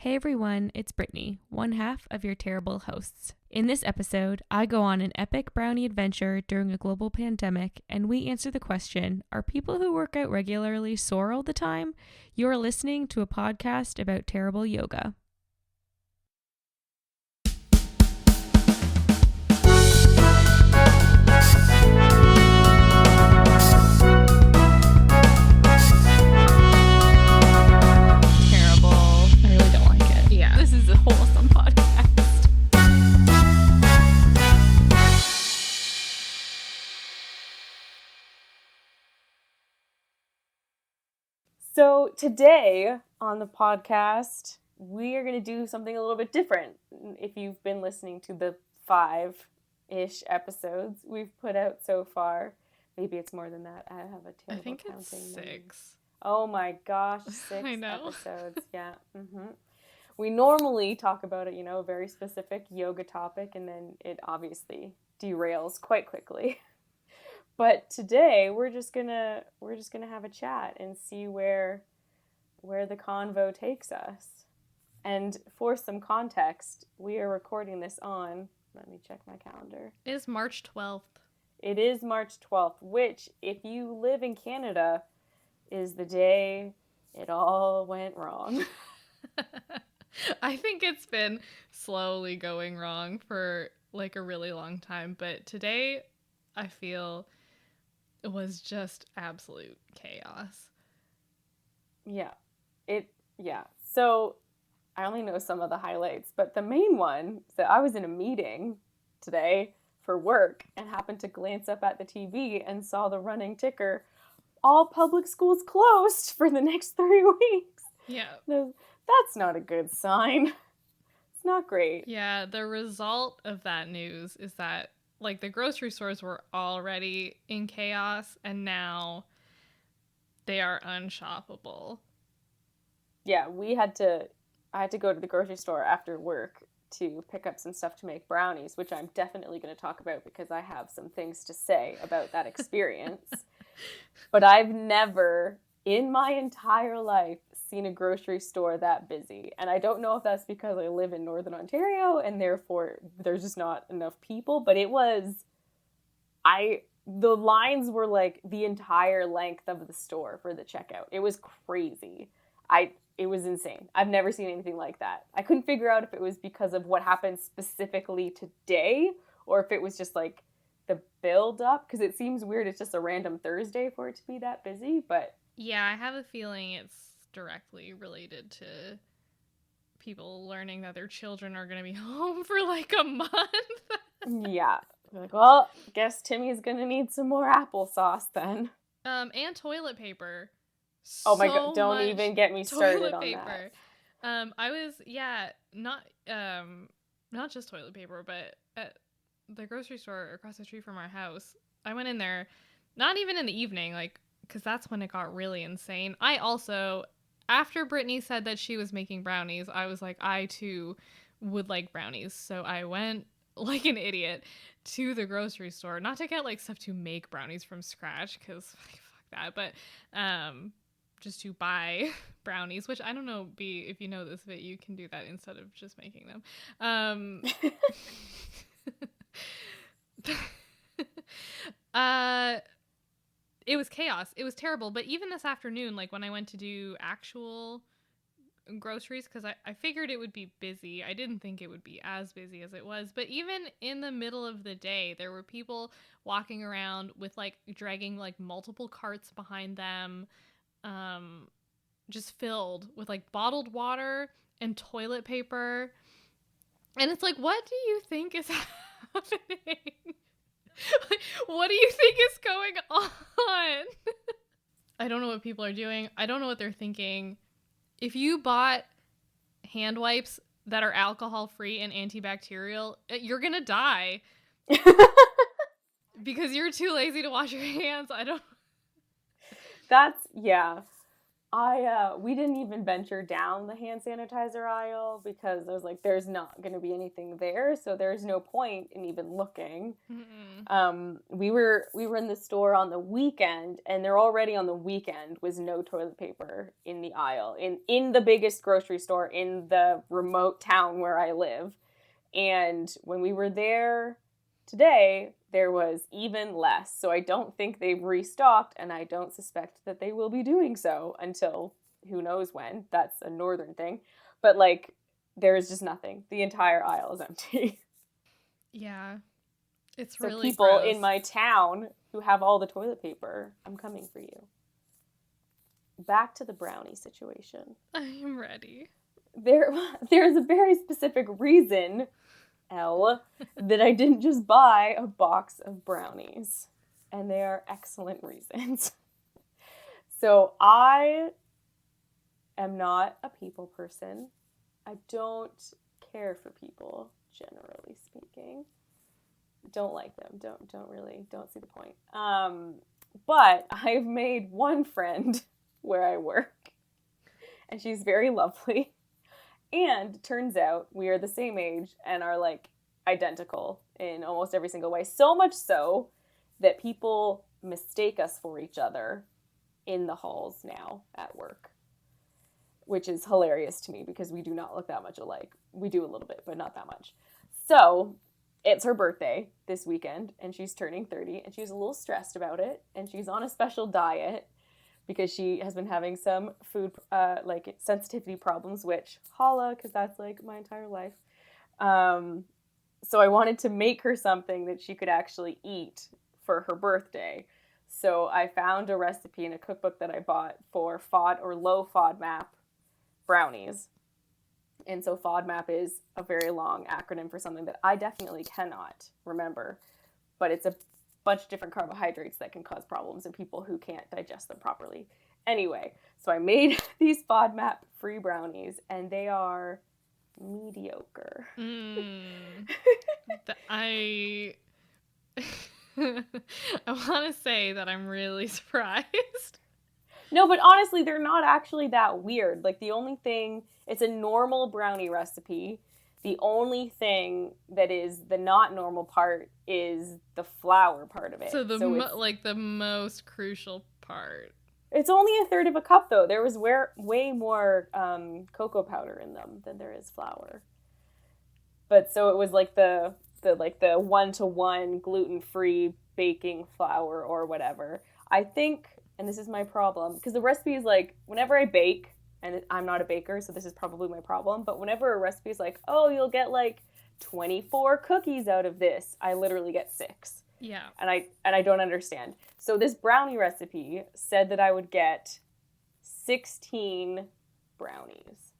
Hey everyone, it's Brittany, one half of your terrible hosts. In this episode, I go on an epic brownie adventure during a global pandemic, and we answer the question, are people who work out regularly sore all the time? You're listening to a podcast about terrible yoga. This is a wholesome podcast. So today on the podcast, we are going to do something a little bit different. If you've been listening to the 5-ish episodes we've put out so far, maybe it's more than that. I have a terrible I think counting. it's 6. Oh my gosh, 6 I know. episodes. Yeah. We normally talk about a very specific yoga topic, and then it obviously derails quite quickly. But today we're just gonna have a chat and see where the convo takes us. And for some context, we are recording this on, let me check my calendar. It is March 12th. It is March 12th, which, if you live in Canada, is the day it all went wrong. I think it's been slowly going wrong for like a really long time, but today I feel it was just absolute chaos. Yeah. So I only know some of the highlights, but the main one is that I was in a meeting today for work and happened to glance up at the TV and saw the running ticker, all public schools closed for the next 3 weeks. Yeah. That's not a good sign. It's not great. Yeah, the result of that news is that like the grocery stores were already in chaos and now they are unshoppable. Yeah, I had to go to the grocery store after work to pick up some stuff to make brownies, which I'm definitely going to talk about because I have some things to say about that experience. But I've never in my entire life seen a grocery store that busy. And I don't know if that's because I live in Northern Ontario and therefore there's just not enough people, but the lines were like the entire length of the store for the checkout. It was crazy. It was insane. I've never seen anything like that. I couldn't figure out if it was because of what happened specifically today or if it was just like the build up, because it seems weird. It's just a random Thursday for it to be that busy, but yeah, I have a feeling it's directly related to people learning that their children are going to be home for like a month. Yeah. Like, well, guess Timmy's going to need some more applesauce then. And toilet paper. Oh my god, don't even get me started on that. I was, not just toilet paper, but at the grocery store across the street from our house, I went in there, not even in the evening, like, because that's when it got really insane. I also, after Brittany said that she was making brownies, I was like, I too would like brownies. So I went like an idiot to the grocery store, not to get like stuff to make brownies from scratch, because fuck that, but just to buy brownies, which I don't know, if you know this, but you can do that instead of just making them. It was chaos. It was terrible. But even this afternoon, like when I went to do actual groceries, because I figured it would be busy. I didn't think it would be as busy as it was. But even in the middle of the day, there were people walking around with like dragging like multiple carts behind them, just filled with like bottled water and toilet paper. And it's like, what do you think is happening? What do you think is going on? I don't know what people are doing. I don't know what they're thinking. If you bought hand wipes that are alcohol free and antibacterial, you're gonna die. Because you're too lazy to wash your hands. That's, yeah. We didn't even venture down the hand sanitizer aisle because I was like, there's not going to be anything there, so there's no point in even looking. We were in the store on the weekend, and there already on the weekend was no toilet paper in the aisle in the biggest grocery store in the remote town where I live. And when we were there today, there was even less. So I don't think they've restocked, and I don't suspect that they will be doing so until who knows when. That's a northern thing. But, like, there is just nothing. The entire aisle is empty. Yeah. It's so really people gross. in my town who have all the toilet paper, I'm coming for you. Back to the brownie situation. I am ready. There's a very specific reason, Elle, that I didn't just buy a box of brownies. And they are excellent reasons. So I am not a people person. I don't care for people, generally speaking. Don't like them. Don't see the point. But I've made one friend where I work. And she's very lovely. And turns out we are the same age and are, like, identical in almost every single way. So much so that people mistake us for each other in the halls now at work. Which is hilarious to me because we do not look that much alike. We do a little bit, but not that much. So it's her birthday this weekend, and she's turning 30, and she's a little stressed about it, and she's on a special diet because she has been having some food, like, sensitivity problems, which, holla, because that's, like, my entire life. So I wanted to make her something that she could actually eat for her birthday. So I found a recipe in a cookbook that I bought for FOD or low FODMAP brownies. And so FODMAP is a very long acronym for something that I definitely cannot remember. But it's a bunch of different carbohydrates that can cause problems in people who can't digest them properly. Anyway, so I made these FODMAP-free brownies, and they are mediocre. I want to say that I'm really surprised. No, but honestly, they're not actually that weird. Like, the only thing, it's a normal brownie recipe. The only thing that is the not normal part is the flour part of it. So the most crucial part. It's only a third of a cup, though. There was way more cocoa powder in them than there is flour. But so it was like the 1-to-1 gluten-free baking flour or whatever. I think, and this is my problem, because the recipe is like, whenever I bake, and I'm not a baker, so this is probably my problem, but whenever a recipe is like, oh, you'll get like 24 cookies out of this, I literally get 6. Yeah. And I don't understand. So this brownie recipe said that I would get 16 brownies.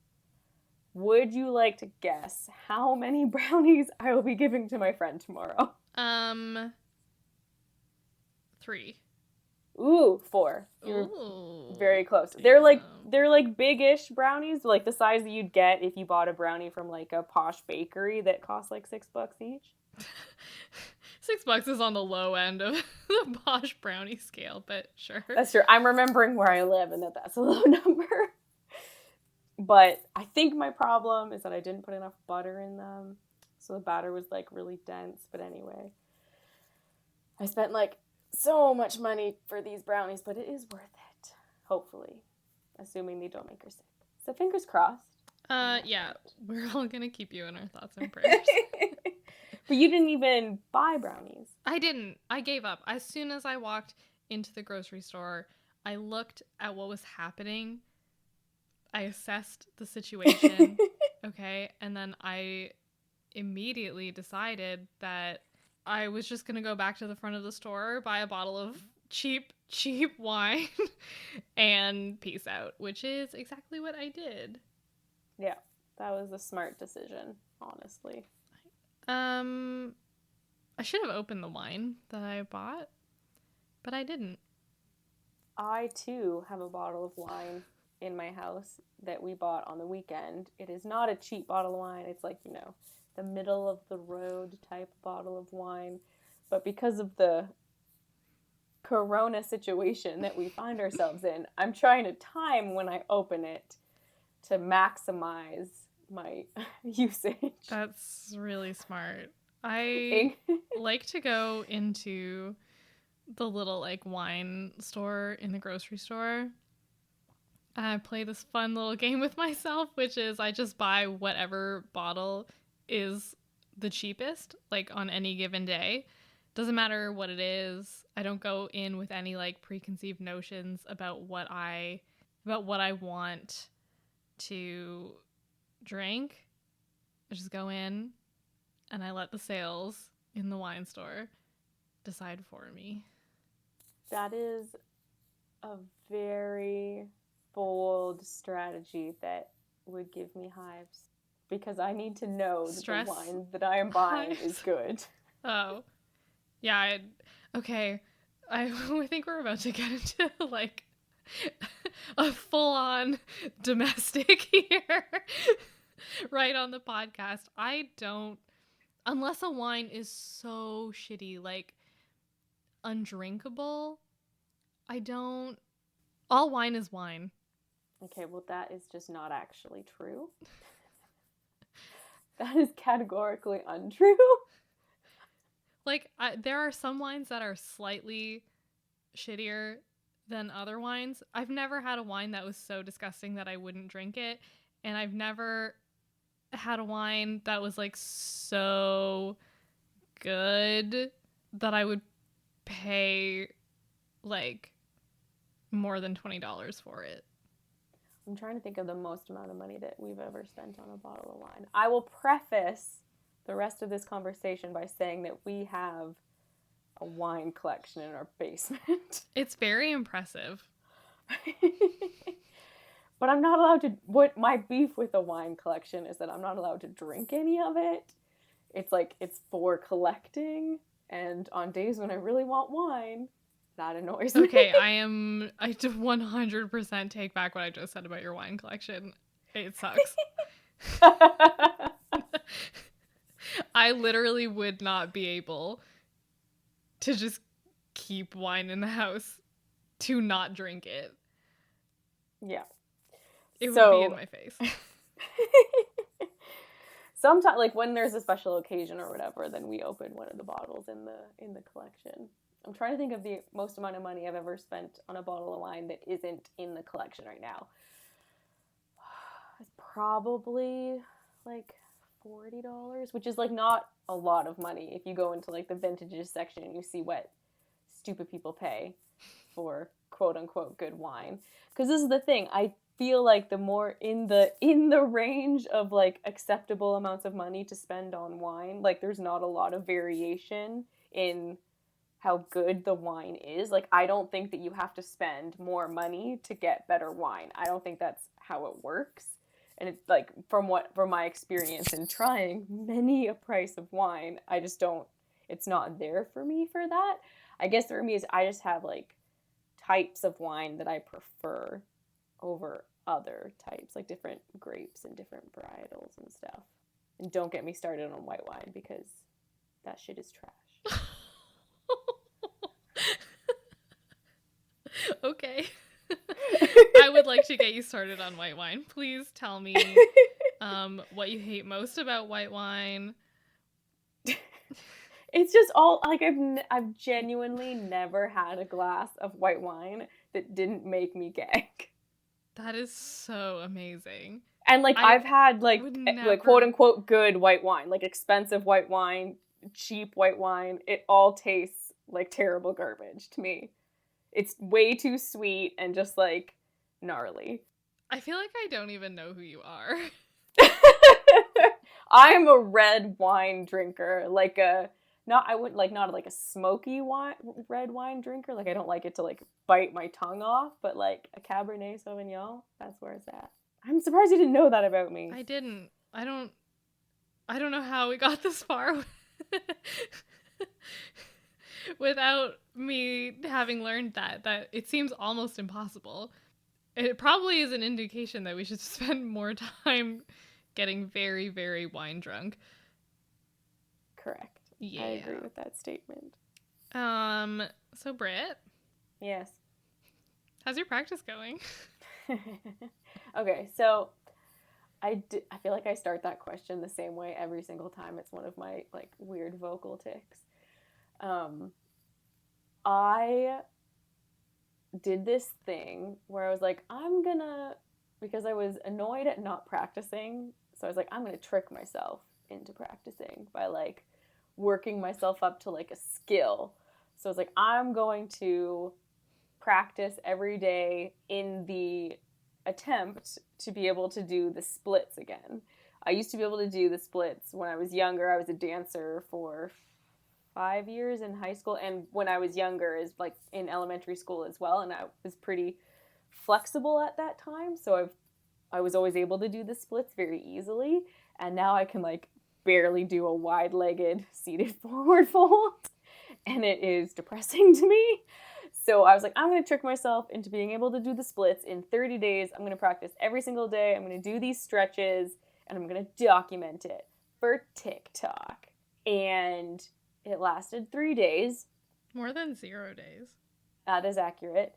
Would you like to guess how many brownies I will be giving to my friend tomorrow? 3. Ooh, 4. You're very close. They're like big-ish brownies, like the size that you'd get if you bought a brownie from like a posh bakery that costs like $6 each. $6 is on the low end of the posh brownie scale, but sure. That's true. I'm remembering where I live and that's a low number. But I think my problem is that I didn't put enough butter in them. So the batter was like really dense. But anyway, I spent like so much money for these brownies, but it is worth it. Hopefully. Assuming they don't make her sick. So fingers crossed. Yeah, we're all going to keep you in our thoughts and prayers. But you didn't even buy brownies. I didn't. I gave up. As soon as I walked into the grocery store, I looked at what was happening. I assessed the situation, okay? And then I immediately decided that I was just going to go back to the front of the store, buy a bottle of cheap wine, and peace out, which is exactly what I did. Yeah, that was a smart decision, honestly. I should have opened the wine that I bought, but I didn't. I, too, have a bottle of wine in my house that we bought on the weekend. It is not a cheap bottle of wine. It's like, you know, the middle of the road type bottle of wine. But because of the Corona situation that we find ourselves in, I'm trying to time when I open it to maximize my usage. That's really smart. I like to go into the little like wine store in the grocery store. I play this fun little game with myself, which is I just buy whatever bottle is the cheapest, like on any given day. Doesn't matter what it is. I don't go in with any like preconceived notions about what I want to drink. I just go in and I let the sales in the wine store decide for me. That is a very bold strategy that would give me hives, because I need to know that the wine that I am buying is good. Oh. Yeah, okay. I think we're about to get into like a full-on domestic here right on the podcast. I don't, unless a wine is so shitty, like undrinkable, all wine is wine. Okay, well that is just not actually true. That is categorically untrue. Like, there are some wines that are slightly shittier than other wines. I've never had a wine that was so disgusting that I wouldn't drink it. And I've never had a wine that was, like, so good that I would pay, like, more than $20 for it. I'm trying to think of the most amount of money that we've ever spent on a bottle of wine. I will preface the rest of this conversation by saying that we have a wine collection in our basement. It's very impressive. But I'm not allowed to, what my beef with a wine collection is that I'm not allowed to drink any of it. It's like, it's for collecting, and on days when I really want wine, that annoys me. Okay, I 100% take back what I just said about your wine collection. It sucks. I literally would not be able to just keep wine in the house to not drink it. Yeah. It would be in my face. Sometimes, like when there's a special occasion or whatever, then we open one of the bottles in the collection. I'm trying to think of the most amount of money I've ever spent on a bottle of wine that isn't in the collection right now. It's probably like $40, which is like not a lot of money if you go into like the vintages section and you see what stupid people pay for quote unquote good wine. Because this is the thing, I feel like the more in the range of like acceptable amounts of money to spend on wine, like there's not a lot of variation in how good the wine is. Like I don't think that you have to spend more money to get better wine. I don't think that's how it works. And it's like from my experience in trying many a price of wine, I just don't, it's not there for me for that. I guess for me is I just have like types of wine that I prefer over other types, like different grapes and different varietals and stuff. And don't get me started on white wine because that shit is trash. Okay. I would like to get you started on white wine. Please tell me what you hate most about white wine. It's just all like I've genuinely never had a glass of white wine that didn't make me gag. That is so amazing. And like I've had like quote unquote good white wine, like expensive white wine, cheap white wine. It all tastes like terrible garbage to me. It's way too sweet and just like gnarly. I feel like I don't even know who you are. I'm a red wine drinker, like not like a smoky red wine drinker. Like I don't like it to like bite my tongue off, but like a Cabernet Sauvignon, that's where it's at. I'm surprised you didn't know that about me. I didn't. I don't know how we got this far without me having learned that it seems almost impossible. It probably is an indication that we should spend more time getting very, very wine drunk. Correct. Yeah. I agree with that statement. So Britt, Yes. How's your practice going? Okay, so I feel like I start that question the same way every single time. It's one of my like weird vocal tics. I did this thing where I was like, because I was annoyed at not practicing, so I was like, I'm gonna trick myself into practicing by like working myself up to like a skill. So I was like, I'm going to practice every day in the attempt to be able to do the splits again. I used to be able to do the splits when I was younger. I was a dancer for 5 years in high school, and when I was younger is like in elementary school as well, and I was pretty flexible at that time, so I was always able to do the splits very easily, and now I can like barely do a wide-legged seated forward fold, and it is depressing to me. So I was like, I'm going to trick myself into being able to do the splits in 30 days. I'm going to practice every single day. I'm going to do these stretches, and I'm going to document it for TikTok. And it lasted 3 days. More than 0 days. That is accurate.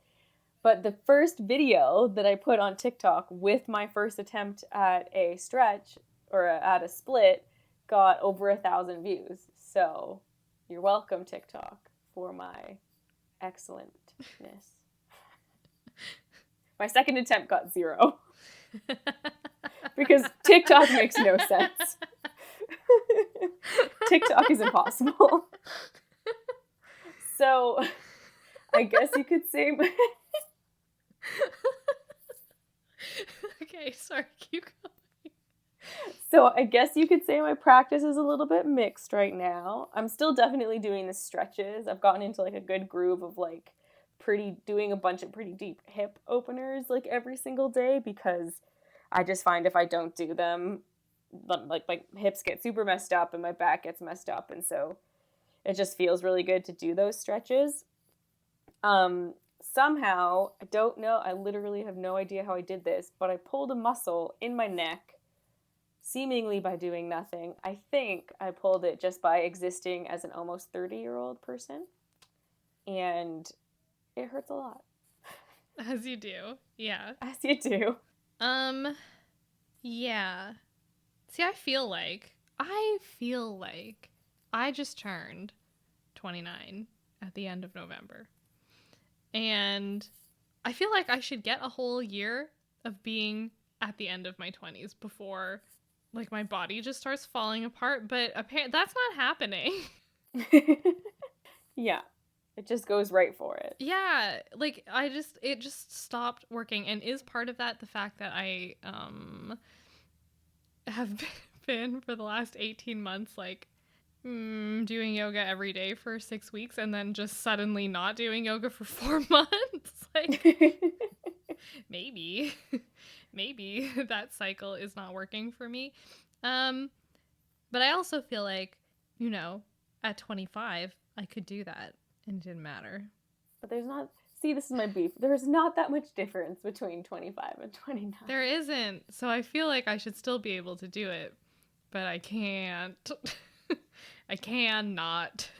But the first video that I put on TikTok with my first attempt at a stretch or at a split got over 1,000 views. So you're welcome, TikTok, for my excellentness. My second attempt got 0. Because TikTok makes no sense. TikTok is impossible. So I guess you could say Okay, sorry, keep going. So I guess you could say my practice is a little bit mixed right now. I'm still definitely doing the stretches. I've gotten into like a good groove of like doing a bunch of pretty deep hip openers like every single day, because I just find if I don't do them, like my hips get super messed up and my back gets messed up, and so it just feels really good to do those stretches. Somehow, I don't know, I literally have no idea how I did this, but I pulled a muscle in my neck, seemingly by doing nothing. I think I pulled it just by existing as an almost 30-year-old person, and it hurts a lot. As you do. Yeah. As you do. Yeah. See, I feel like I just turned 29 at the end of November. And I feel like I should get a whole year of being at the end of my 20s before like my body just starts falling apart, but apparently that's not happening. Yeah. It just goes right for it. Yeah, like it just stopped working. And is part of that the fact that I have been for the last 18 months like doing yoga every day for 6 weeks and then just suddenly not doing yoga for 4 months? Like maybe that cycle is not working for me. But I also feel like, you know, at 25 I could do that and it didn't matter. But this is my beef. There's not that much difference between 25 and 29. There isn't. So I feel like I should still be able to do it, but I can't. I cannot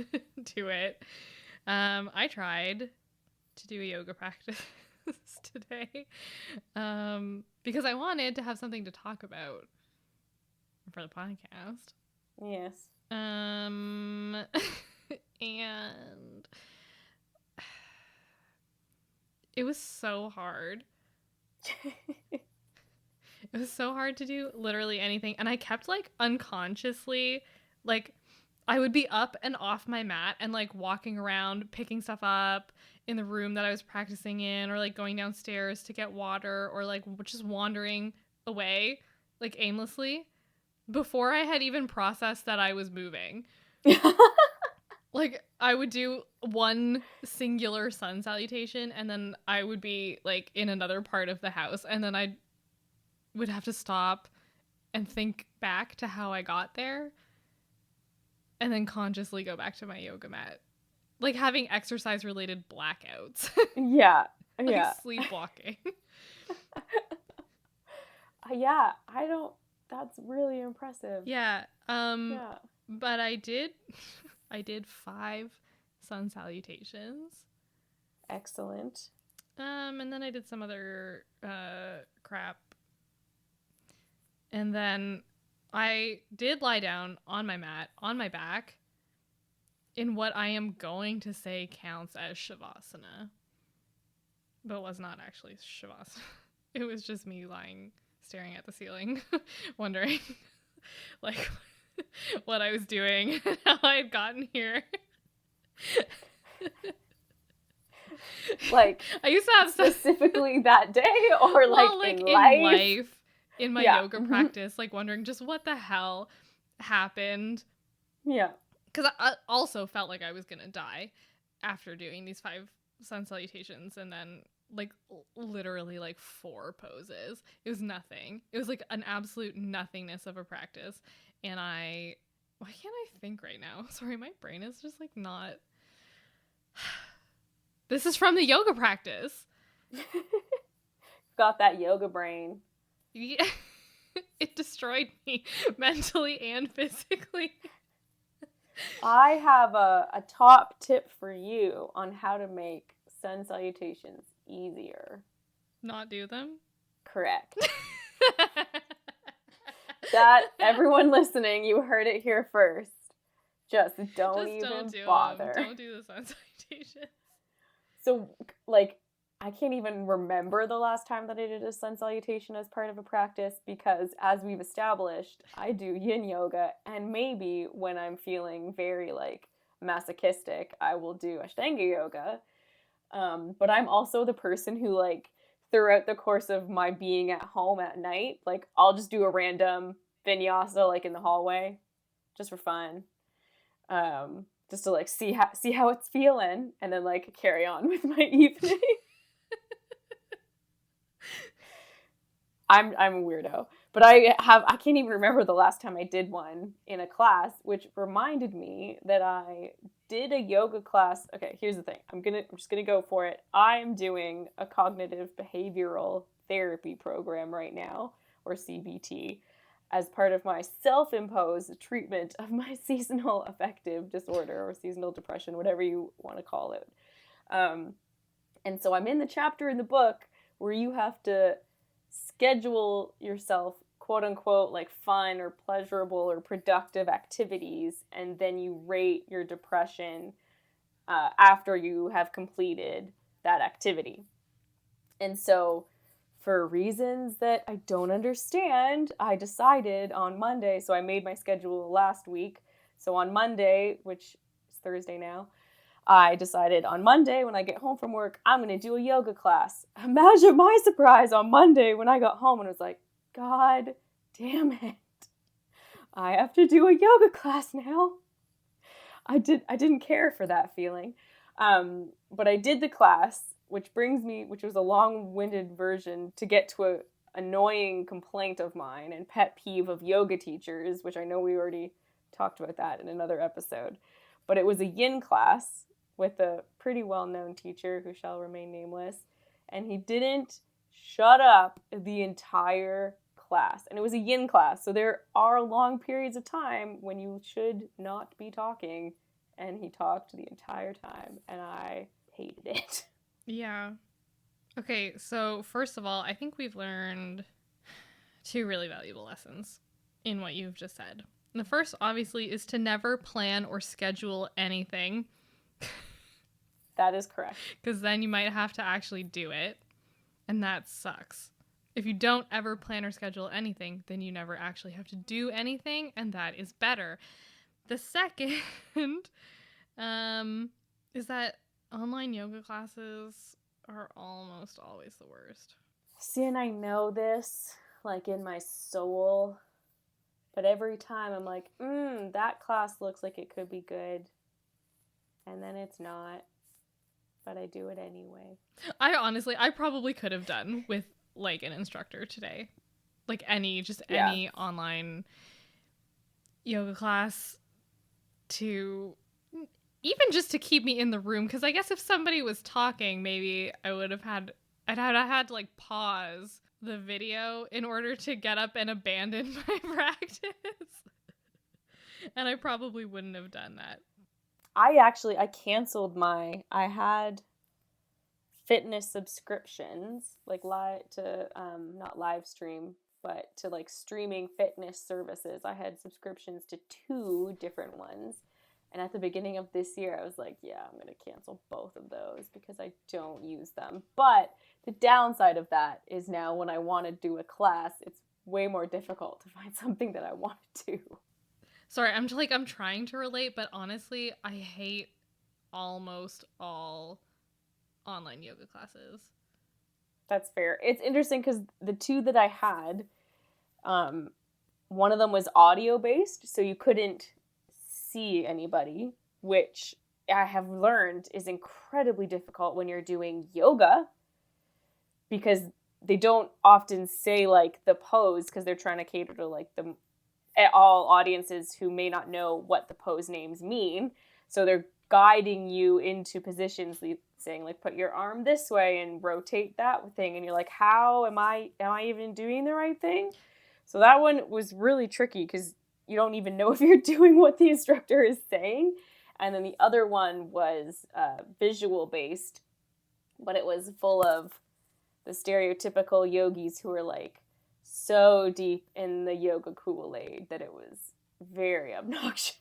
do it. I tried to do a yoga practice today because I wanted to have something to talk about for the podcast. Yes. And it was so hard. It was so hard to do literally anything. And I kept like unconsciously, like I would be up and off my mat and like walking around, picking stuff up in the room that I was practicing in, or like going downstairs to get water, or like just wandering away like aimlessly before I had even processed that I was moving. Like I would do one singular sun salutation and then I would be like in another part of the house, and then I would have to stop and think back to how I got there and then consciously go back to my yoga mat. Like having exercise related blackouts. Yeah. Like yeah. sleepwalking. Yeah, that's really impressive. Yeah. Yeah. But I did 5 sun salutations. Excellent. And then I did some other crap. And then I did lie down on my mat, on my back, in what I am going to say counts as Shavasana. But was not actually Shavasana. It was just me lying, staring at the ceiling, wondering, like, what I was doing and how I had gotten here. Like, I used to have specifically that day, or like in life? In my yoga practice, like wondering just what the hell happened. Yeah. Because I also felt like I was going to die after doing these 5 sun salutations and then like literally like 4 poses. It was nothing. It was like an absolute nothingness of a practice. And why can't I think right now? Sorry, my brain is just like not. This is from the yoga practice. Got that yoga brain. Yeah. It destroyed me mentally and physically. I have a top tip for you on how to make sun salutations easier. Not do them? Correct. That, everyone listening, you heard it here first. Just don't bother. Don't do the sun salutations. So, like, I can't even remember the last time that I did a sun salutation as part of a practice because, as we've established, I do yin yoga, and maybe when I'm feeling very, like, masochistic, I will do Ashtanga yoga. But I'm also the person who, like, throughout the course of my being at home at night, like, I'll just do a random vinyasa, like, in the hallway, just for fun. Just to, like, see how it's feeling, and then, like, carry on with my evening. I'm a weirdo, but I can't even remember the last time I did one in a class, which reminded me that I did a yoga class. Okay, here's the thing. I'm just gonna go for it. I'm doing a cognitive behavioral therapy program right now, or CBT, as part of my self-imposed treatment of my seasonal affective disorder or seasonal depression, whatever you want to call it. And so I'm in the chapter in the book where you have to schedule yourself, quote unquote, like fun or pleasurable or productive activities, and then you rate your depression after you have completed that activity. And so, for reasons that I don't understand, I decided on Monday, so I made my schedule last week. So on Monday, which is Thursday now, I decided on Monday when I get home from work, I'm going to do a yoga class. Imagine my surprise on Monday when I got home and was like, God damn it. I have to do a yoga class now. I didn't care for that feeling. But I did the class, which was a long-winded version to get to a annoying complaint of mine and pet peeve of yoga teachers, which I know we already talked about that in another episode. But it was a yin class with a pretty well-known teacher who shall remain nameless, and he didn't shut up the entire class. And it was a yin class, so there are long periods of time when you should not be talking, and he talked the entire time, and I hated it. Yeah. Okay, so first of all, I think we've learned 2 really valuable lessons in what you've just said. And the first, obviously, is to never plan or schedule anything. That is correct. Because then you might have to actually do it, and that sucks. If you don't ever plan or schedule anything, then you never actually have to do anything, and that is better. The second is that online yoga classes are almost always the worst. See, and I know this, like, in my soul, but every time I'm like, that class looks like it could be good, and then it's not, but I do it anyway. I probably could have done with, like, an instructor today. Like, any online yoga class to... even just to keep me in the room, because I guess if somebody was talking, maybe I'd have had to, like, pause the video in order to get up and abandon my practice. And I probably wouldn't have done that. I canceled I had fitness subscriptions, like not live stream, but to like streaming fitness services. I had subscriptions to 2 different ones. And at the beginning of this year, I was like, yeah, I'm going to cancel both of those because I don't use them. But the downside of that is now when I want to do a class, it's way more difficult to find something that I want to do. Sorry, I'm trying to relate, but honestly, I hate almost all online yoga classes. That's fair. It's interesting because the 2 that I had, one of them was audio based, so you couldn't see anybody, which I have learned is incredibly difficult when you're doing yoga because they don't often say like the pose because they're trying to cater to like all audiences who may not know what the pose names mean. So they're guiding you into positions, saying like put your arm this way and rotate that thing, and you're like, how am I even doing the right thing? So that one was really tricky because you don't even know if you're doing what the instructor is saying. And then the other one was visual based, but it was full of the stereotypical yogis who were like so deep in the yoga Kool-Aid that it was very obnoxious.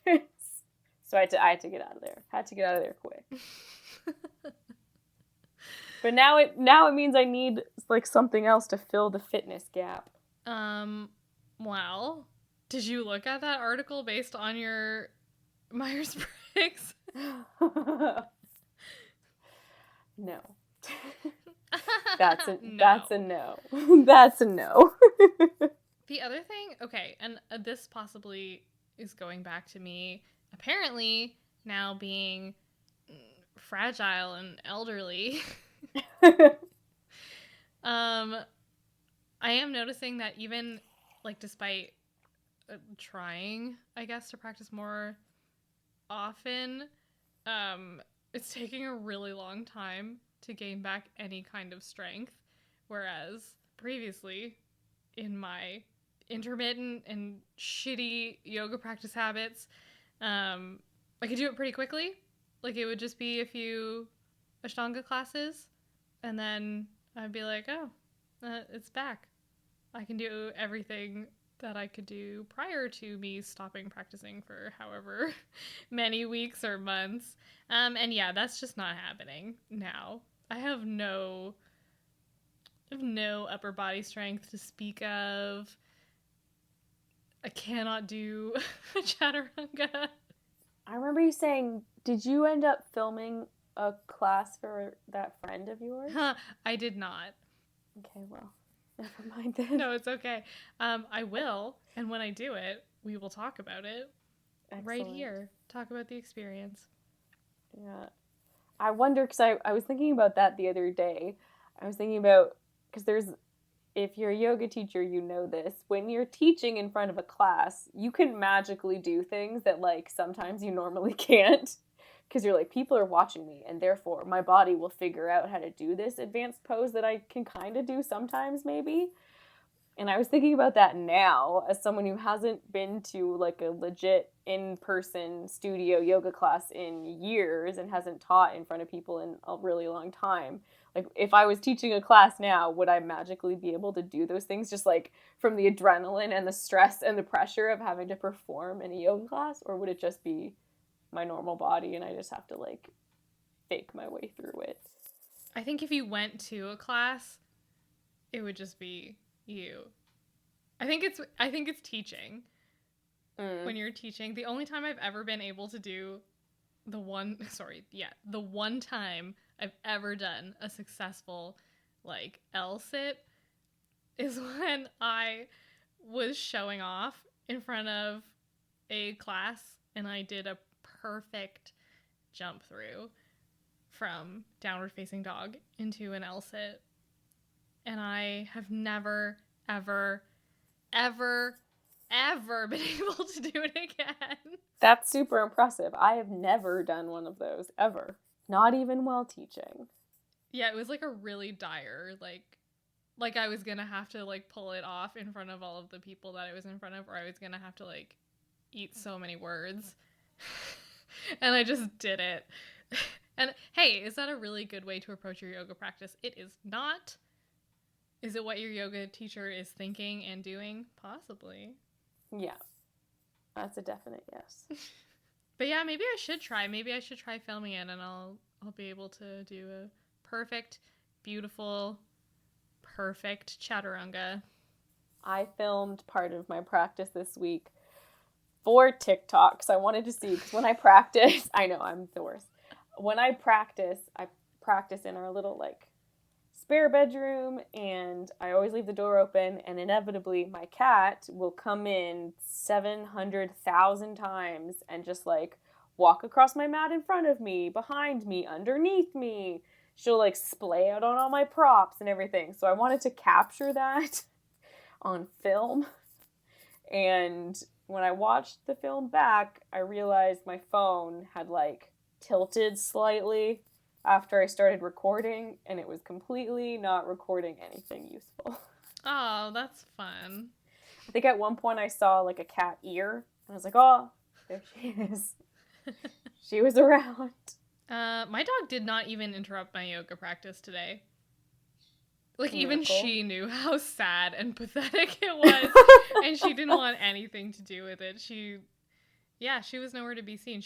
So I had to get out of there. Had to get out of there quick. But now it means I need like something else to fill the fitness gap. Well, did you look at that article based on your Myers-Briggs? No. That's a No. That's a no. That's a no. The other thing, okay, and this possibly is going back to me apparently now being fragile and elderly. I am noticing that even like despite trying, I guess, to practice more often, it's taking a really long time to gain back any kind of strength, whereas previously in my intermittent and shitty yoga practice habits, I could do it pretty quickly. Like it would just be a few Ashtanga classes and then I'd be like, oh, it's back. I can do everything that I could do prior to me stopping practicing for however many weeks or months. And yeah, that's just not happening now. I have no upper body strength to speak of. I cannot do a chaturanga. I remember you saying, did you end up filming a class for that friend of yours? I did not. Okay, well, never mind then. No, it's okay. I will, and when I do it, we will talk about it. Excellent. Right here. Talk about the experience. Yeah. I wonder, because I was thinking about that the other day. I was thinking about, because if you're a yoga teacher, you know this. When you're teaching in front of a class, you can magically do things that, like, sometimes you normally can't. Because you're like, people are watching me, and therefore my body will figure out how to do this advanced pose that I can kind of do sometimes, maybe. And I was thinking about that now as someone who hasn't been to like a legit in-person studio yoga class in years and hasn't taught in front of people in a really long time. Like if I was teaching a class now, would I magically be able to do those things just like from the adrenaline and the stress and the pressure of having to perform in a yoga class? Or would it just be my normal body and I just have to like fake my way through it? I think if you went to a class, it would just be you. I think it's teaching. When you're teaching, the only time I've ever been able to do the one time I've ever done a successful like L-sit is when I was showing off in front of a class and I did a perfect jump through from downward facing dog into an L-sit. And I have never, ever, ever, ever been able to do it again. That's super impressive. I have never done one of those, ever. Not even while teaching. Yeah, it was like a really dire, like I was gonna have to like pull it off in front of all of the people that I was in front of, or I was gonna have to like eat so many words. And I just did it. And hey, is that a really good way to approach your yoga practice? It is not. Is it what your yoga teacher is thinking and doing? Possibly. Yeah. That's a definite yes. But yeah, maybe I should try. Maybe I should try filming it, and I'll be able to do a perfect, beautiful, perfect chaturanga. I filmed part of my practice this week for TikTok because I wanted to see, because when I practice, I know I'm the worst. When I practice in our little like spare bedroom, and I always leave the door open, and inevitably my cat will come in 700,000 times and just like walk across my mat in front of me, behind me, underneath me. She'll like splay out on all my props and everything. So I wanted to capture that on film. And when I watched the film back, I realized my phone had like tilted slightly after I started recording, and it was completely not recording anything useful. Oh, that's fun. I think at one point I saw like a cat ear, and I was like, oh, there she is. She was around. My dog did not even interrupt my yoga practice today. Like, Miracle. even she knew how sad and pathetic it was, and she didn't want anything to do with it. She was nowhere to be seen.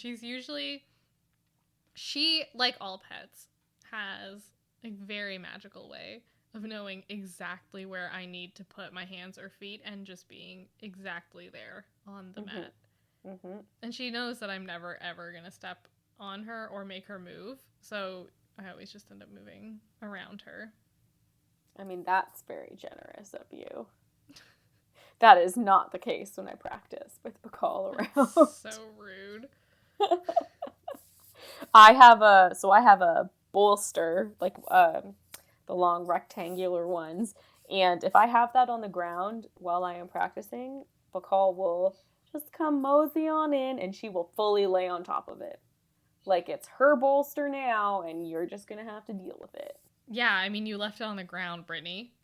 She, like all pets, has a very magical way of knowing exactly where I need to put my hands or feet and just being exactly there on the mat. Mm-hmm. And she knows that I'm never, ever going to step on her or make her move, so I always just end up moving around her. I mean, that's very generous of you. That is not the case when I practice with Bacall around. So rude. I have a bolster, like the long rectangular ones, and if I have that on the ground while I am practicing, Bacall will just come mosey on in, and she will fully lay on top of it. Like it's her bolster now, and you're just gonna have to deal with it. Yeah, I mean, you left it on the ground, Brittany.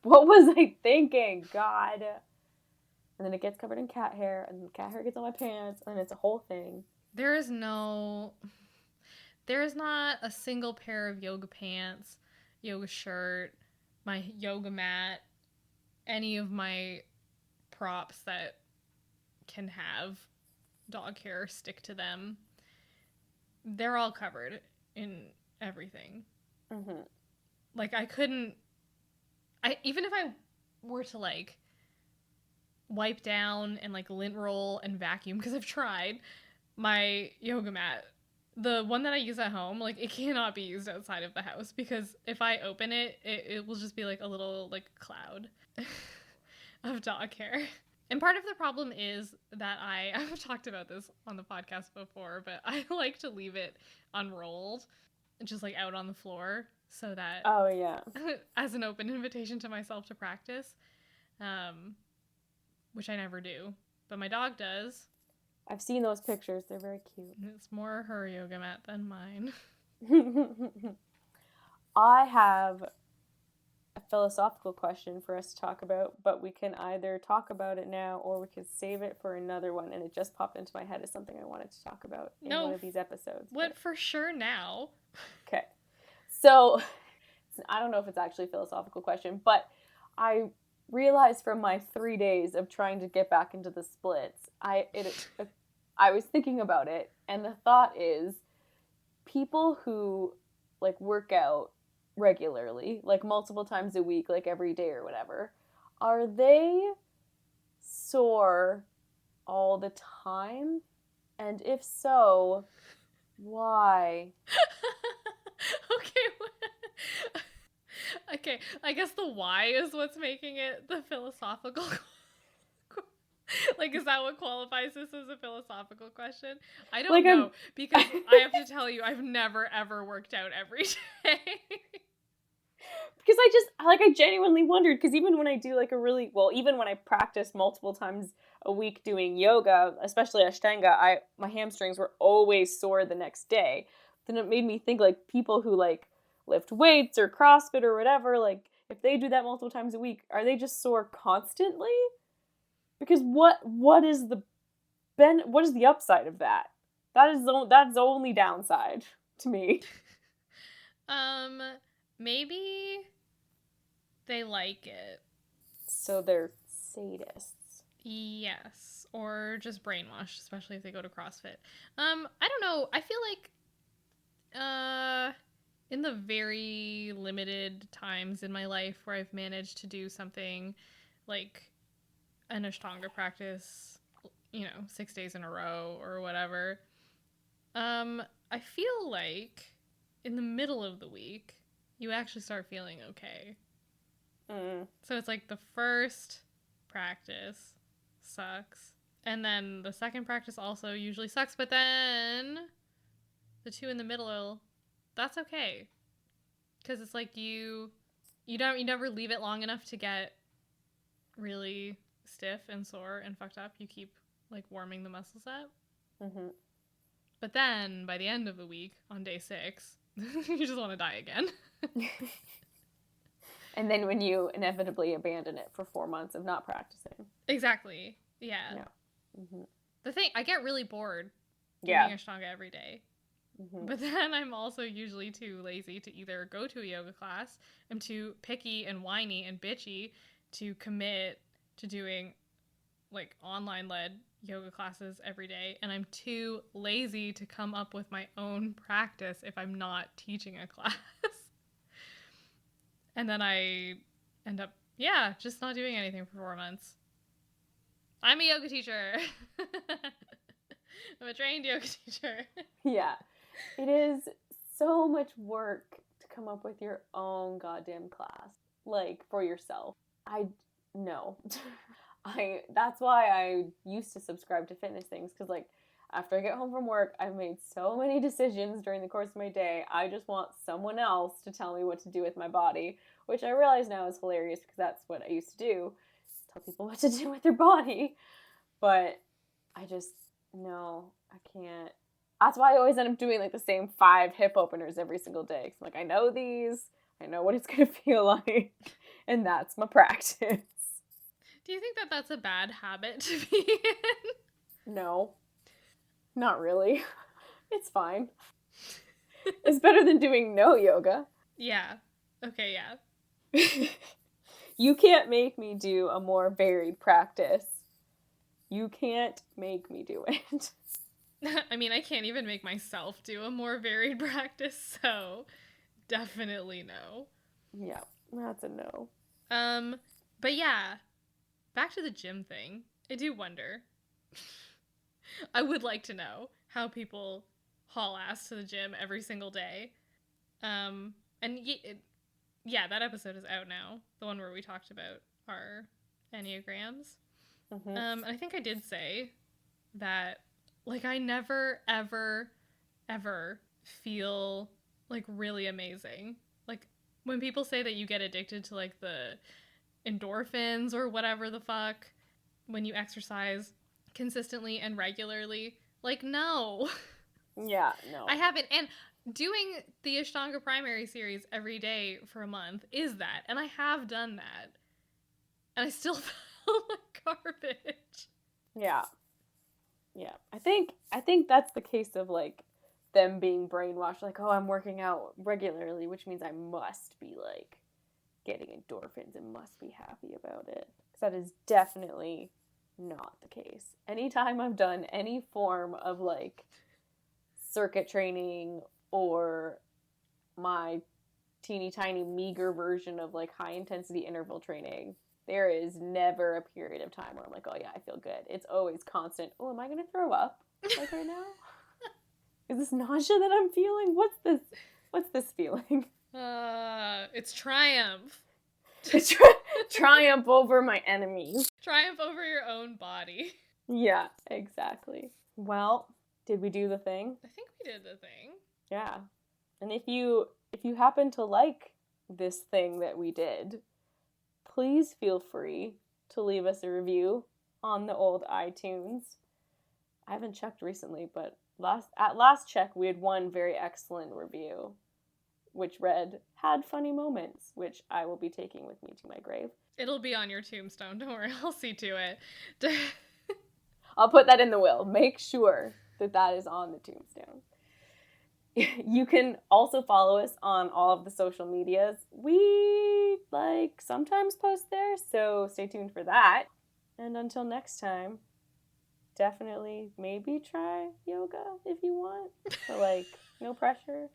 What was I thinking? God. And then it gets covered in cat hair, and the cat hair gets on my pants, and it's a whole thing. There is not a single pair of yoga pants, yoga shirt, my yoga mat, any of my props that can have dog hair stick to them. They're all covered in everything. Mm-hmm. Like, even if I were to, like, wipe down and, like, lint roll and vacuum, because I've tried, my yoga mat, the one that I use at home, like, it cannot be used outside of the house, because if I open it, it will just be, like, a little, like, cloud of dog hair. And part of the problem is that I've talked about this on the podcast before, but I like to leave it unrolled, just like out on the floor, so that, oh yeah, as an open invitation to myself to practice, which I never do, but my dog does. I've seen those pictures. They're very cute. It's more her yoga mat than mine. I have a philosophical question for us to talk about, but we can either talk about it now or we can save it for another one, and it just popped into my head as something I wanted to talk about in one of these episodes. What, for sure now? Okay. So, I don't know if it's actually a philosophical question, but I realized from my 3 days of trying to get back into the splits, I was thinking about it, and the thought is, people who, like, work out regularly, like multiple times a week, like every day or whatever, are they sore all the time? And if so, why? Okay, I guess the why is what's making it the philosophical. Like, is that what qualifies this as a philosophical question? I don't know, because I have to tell you, I've never ever worked out every day. Because I genuinely wondered, because even when I do like even when I practice multiple times a week doing yoga, especially Ashtanga, my hamstrings were always sore the next day. Then it made me think, like, people who like lift weights or CrossFit or whatever, like if they do that multiple times a week, are they just sore constantly? Because what is the upside of that? That's the only downside to me. Maybe they like it. So they're sadists. Yes, or just brainwashed, especially if they go to CrossFit. I don't know. I feel like in the very limited times in my life where I've managed to do something like an Ashtanga practice, 6 days in a row or whatever, I feel like in the middle of the week, you actually start feeling okay. So it's like the first practice sucks, and then the second practice also usually sucks, but then the two in the middle, that's okay, because it's like you never leave it long enough to get really stiff and sore and fucked up. You keep like warming the muscles up. Mm-hmm. But then by the end of the week, on day 6, you just want to die again. And then when you inevitably abandon it for 4 months of not practicing. Exactly. Yeah. Mm-hmm. The thing, I get really bored doing Ashtanga every day. Mm-hmm. But then I'm also usually too lazy to either go to a yoga class. I'm too picky and whiny and bitchy to commit to doing like online led yoga classes every day. And I'm too lazy to come up with my own practice if I'm not teaching a class. And then I end up, just not doing anything for 4 months. I'm a yoga teacher. I'm a trained yoga teacher. Yeah. It is so much work to come up with your own goddamn class. Like, for yourself. That's why I used to subscribe to fitness things, because, like, after I get home from work, I've made so many decisions during the course of my day. I just want someone else to tell me what to do with my body, which I realize now is hilarious because that's what I used to do. Tell people what to do with their body. But I just, no, I can't. That's why I always end up doing like the same 5 hip openers every single day. 'Cause I'm like, I know these. I know what it's going to feel like. And that's my practice. Do you think that that's a bad habit to be in? No. Not really. It's fine. It's better than doing no yoga. Yeah. Okay, yeah. You can't make me do a more varied practice. You can't make me do it. I mean, I can't even make myself do a more varied practice, so definitely no. Yeah, that's a no. But yeah, back to the gym thing. I do wonder. I would like to know how people haul ass to the gym every single day. And that episode is out now. The one where we talked about our Enneagrams. Mm-hmm. And I think I did say that, like, I never, ever, ever feel, like, really amazing. Like, when people say that you get addicted to, like, the endorphins or whatever the fuck when you exercise consistently and regularly, like, no. Yeah, no. I haven't. And doing the Ashtanga primary series every day for a month is that. And I have done that. And I still feel like garbage. Yeah. Yeah. I think that's the case of, like, them being brainwashed. Like, oh, I'm working out regularly, which means I must be, like, getting endorphins and must be happy about it. Because that is definitely not the case. Anytime I've done any form of, like, circuit training or my teeny tiny meager version of, like, high intensity interval training, there is never a period of time where I'm like, oh yeah, I feel good. It's always constant. Oh, am I going to throw up like right now? Is this nausea that I'm feeling? What's this feeling? It's triumph. It's triumph over my enemies. Triumph over your own body. Yeah, exactly. Well, did we do the thing? I think we did the thing. Yeah. And if you happen to like this thing that we did, please feel free to leave us a review on the old iTunes. I haven't checked recently, but at last check, we had one very excellent review, which read, "Had funny moments," which I will be taking with me to my grave. It'll be on your tombstone. Don't worry. I'll see to it. I'll put that in the will. Make sure that is on the tombstone. You can also follow us on all of the social medias. We sometimes post there, so stay tuned for that. And until next time, definitely maybe try yoga if you want, but no pressure.